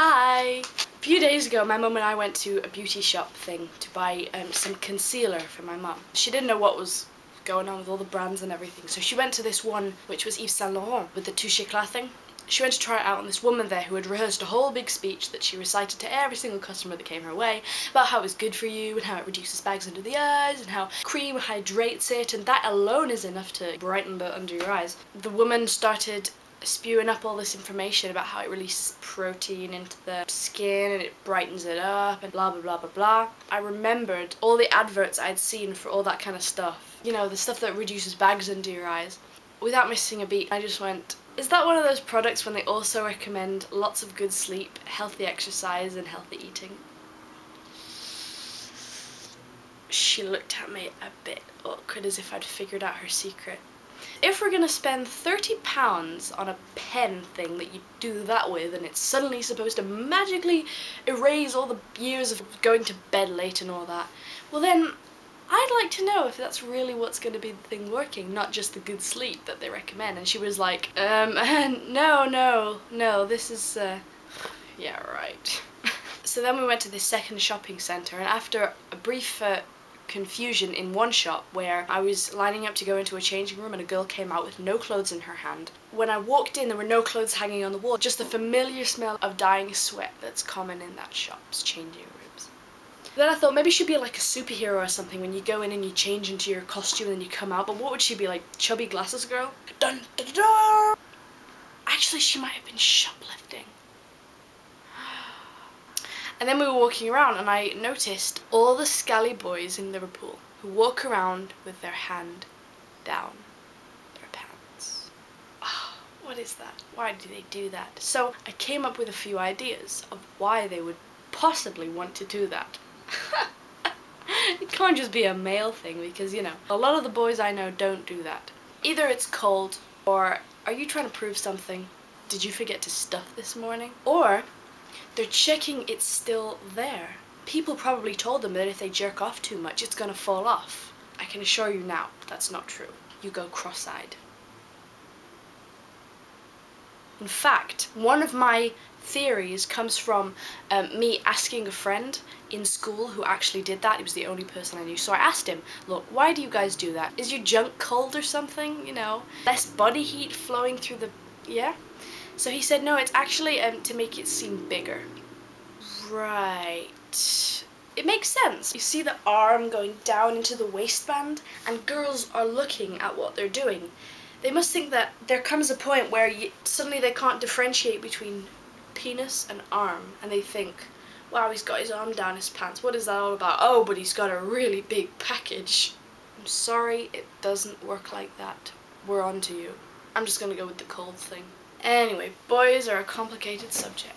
Hi! A few days ago, my mum and I went to a beauty shop thing to buy some concealer for my mum. She didn't know what was going on with all the brands and everything, so she went to this one, which was Yves Saint Laurent, with the touche éclat thing. She went to try it out on this woman there who had rehearsed a whole big speech that she recited to every single customer that came her way about how it's good for you and how it reduces bags under the eyes and how cream hydrates it, and that alone is enough to brighten the under your eyes. The woman started spewing up all this information about how it releases protein into the skin and it brightens it up and blah blah blah blah blah. I remembered all the adverts I'd seen for all that kind of stuff. You know, the stuff that reduces bags under your eyes. Without missing a beat, I just went, is that one of those products when they also recommend lots of good sleep, healthy exercise and healthy eating? She looked at me a bit awkward, as if I'd figured out her secret. If we're gonna spend £30 on a pen thing that you do that with and it's suddenly supposed to magically erase all the years of going to bed late and all that, well then I'd like to know if that's really what's going to be the thing working, not just the good sleep that they recommend. And she was like, no, this is, yeah, right. So then we went to this second shopping centre, and after a brief confusion in one shop where I was lining up to go into a changing room and a girl came out with no clothes in her hand. When I walked in, there were no clothes hanging on the wall, just the familiar smell of dying sweat that's common in that shop's changing rooms. Then I thought maybe she'd be like a superhero or something when you go in and you change into your costume and then you come out, but what would she be, like Chubby Glasses Girl? Dun, dun, dun, dun. Actually, she might have been shoplifting. And then we were walking around and I noticed all the scally boys in Liverpool who walk around with their hand down their pants. Oh, what is that? Why do they do that? So I came up with a few ideas of why they would possibly want to do that. It can't just be a male thing because, you know, a lot of the boys I know don't do that. Either it's cold, or are you trying to prove something? Did you forget to stuff this morning? Or they're checking it's still there. People probably told them that if they jerk off too much, it's gonna fall off. I can assure you now, that's not true. You go cross-eyed. In fact, one of my theories comes from me asking a friend in school who actually did that. He was the only person I knew. So I asked him, look, why do you guys do that? Is your junk cold or something? You know, less body heat flowing through the, yeah? So he said, no, it's actually to make it seem bigger. Right. It makes sense. You see the arm going down into the waistband, and girls are looking at what they're doing. They must think that there comes a point where suddenly they can't differentiate between penis and arm, and they think, wow, he's got his arm down his pants, what is that all about? Oh, but he's got a really big package. I'm sorry, it doesn't work like that. We're on to you. I'm just gonna go with the cold thing. Anyway, boys are a complicated subject.